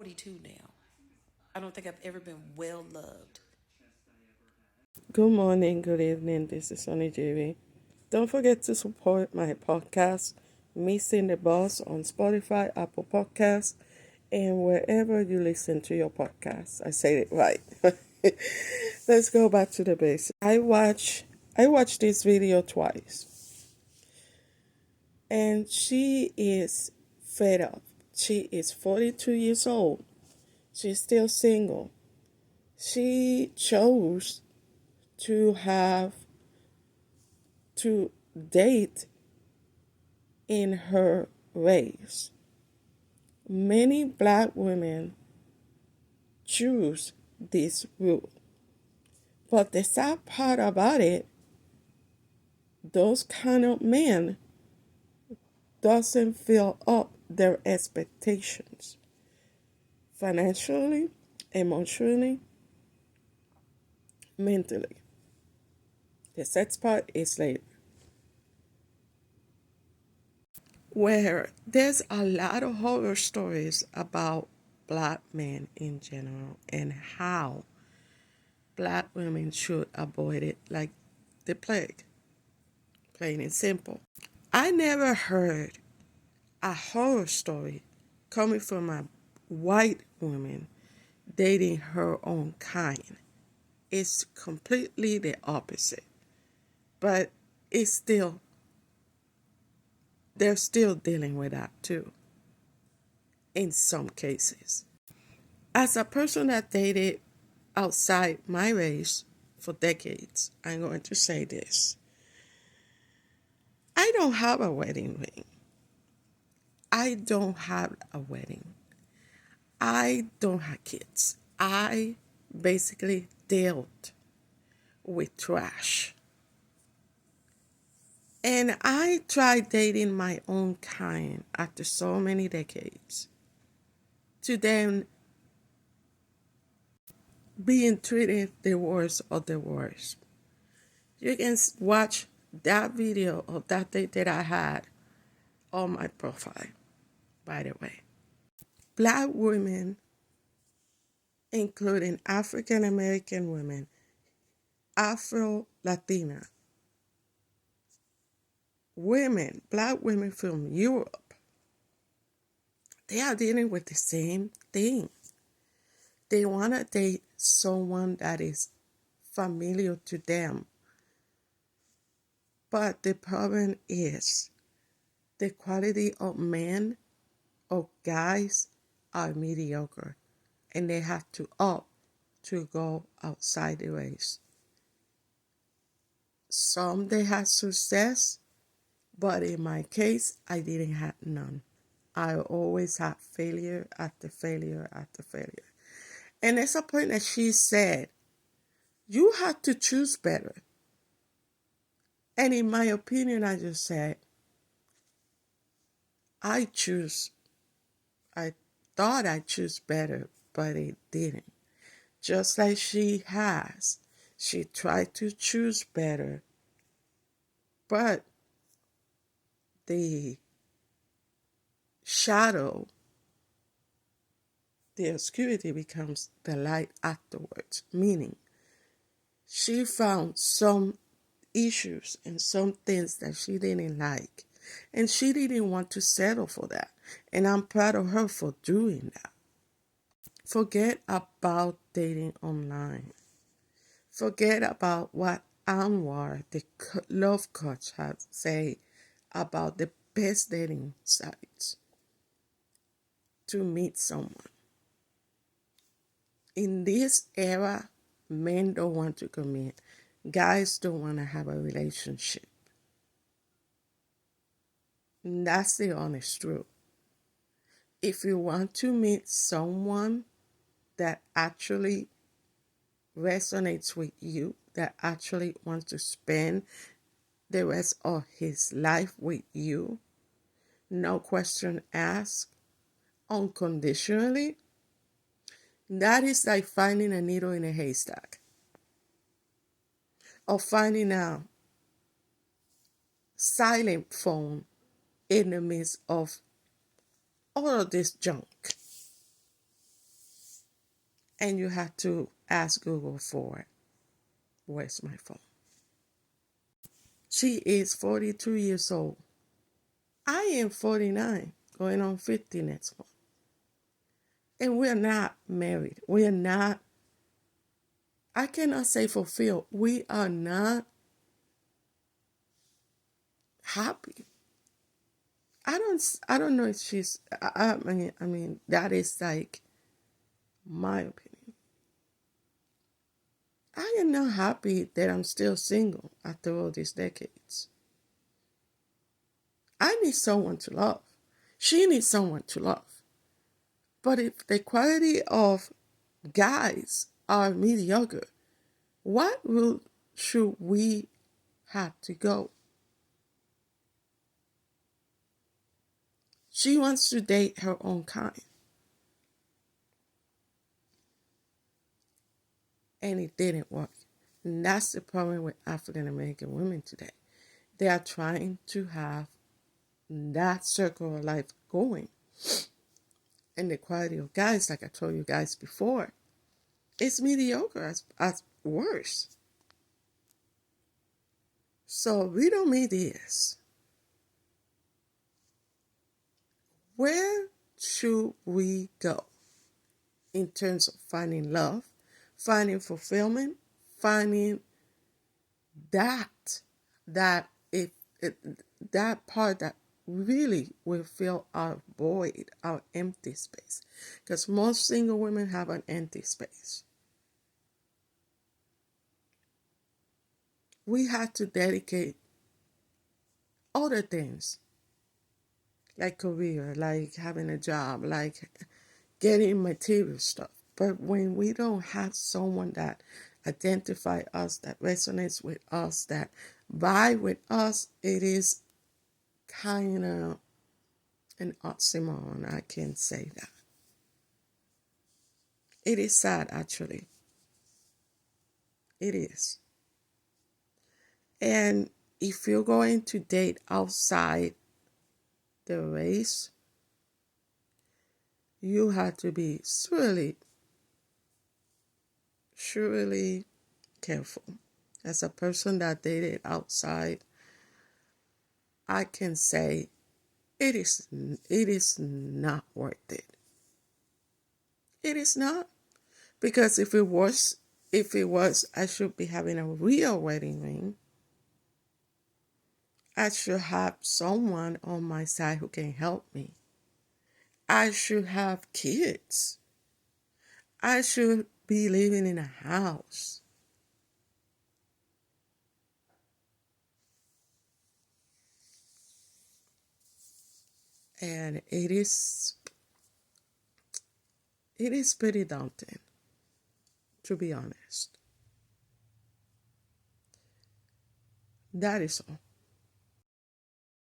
42 now. I don't think I've ever been well loved. Good morning, good evening. This is Sonny JV. Don't forget to support my podcast, Missing the Boss, on Spotify, Apple Podcasts, and wherever you listen to your podcast. I said it right. Let's go back to the basics. I watched this video twice, and she is fed up. She is 42 years old. She's still single. She chose to have to date in her race. Many black women choose this route. But the sad part about it, those kind of men doesn't fill up their expectations financially, emotionally, mentally. The sex part is later. Where there's a lot of horror stories about black men in general and how black women should avoid it like the plague, plain and simple. I never heard a horror story coming from a white woman dating her own kind. It's completely the opposite. But it's still, they're still dealing with that too, in some cases. As a person that dated outside my race for decades, I'm going to say this. I don't have a wedding ring. I don't have a wedding. I don't have kids. I basically dealt with trash. And I tried dating my own kind after so many decades to then being treated the worst of the worst. You can watch that video of that date that I had on my profile, by the way. Black women, including African American women, Afro Latina women, black women from Europe, they are dealing with the same thing. They want to date someone that is familiar to them. But the problem is the quality of men or guys are mediocre and they have to opt to go outside the race. Some they had success, but in my case, I didn't have none. I always had failure after failure after failure. And there's a point that she said, you have to choose better. And in my opinion, I just said, I choose. I thought I choose better, but it didn't. Just like she has. She tried to choose better, but the shadow, the obscurity becomes the light afterwards. Meaning, she found some issues and some things that she didn't like. And she didn't want to settle for that. And I'm proud of her for doing that. Forget about dating online. Forget about what Anwar, the love coach, has say about the best dating sites to meet someone. In this era, men don't want to commit. Guys don't want to have a relationship. And that's the honest truth. If you want to meet someone that actually resonates with you, that actually wants to spend the rest of his life with you, no question asked, unconditionally, that is like finding a needle in a haystack or finding a silent phone in the midst of all of this junk. and you have to ask Google for where's my phone. She is 42 years old. I am 49, going on 50 next month. And we're not married. We are not, I cannot say fulfilled. We are not happy. I don't know if she's, I mean, that is like my opinion. I am not happy that I'm still single after all these decades. I need someone to love. She needs someone to love. But if the quality of guys are mediocre, what will should we have to go? She wants to date her own kind. And it didn't work. And that's the problem with African American women today. They are trying to have that circle of life going. And the quality of guys, like I told you guys before, is mediocre as worse. So riddle me this. Where should we go in terms of finding love, finding fulfillment, finding that if it, that part that really will fill our void, our empty space? Because most single women have an empty space. We have to dedicate other things like career, like having a job, like getting material stuff. But when we don't have someone that identify us, that resonates with us, that vibe with us, it is kind of an oxymoron. I can say that. It is sad, actually. It is. And if you're going to date outside the race, you have to be surely careful. As a person that dated outside, I can say it is not worth it. It is not. Because if it was, I should be having a real wedding ring. I should have someone on my side who can help me. I should have kids. I should be living in a house. And it is pretty daunting, to be honest. That is all.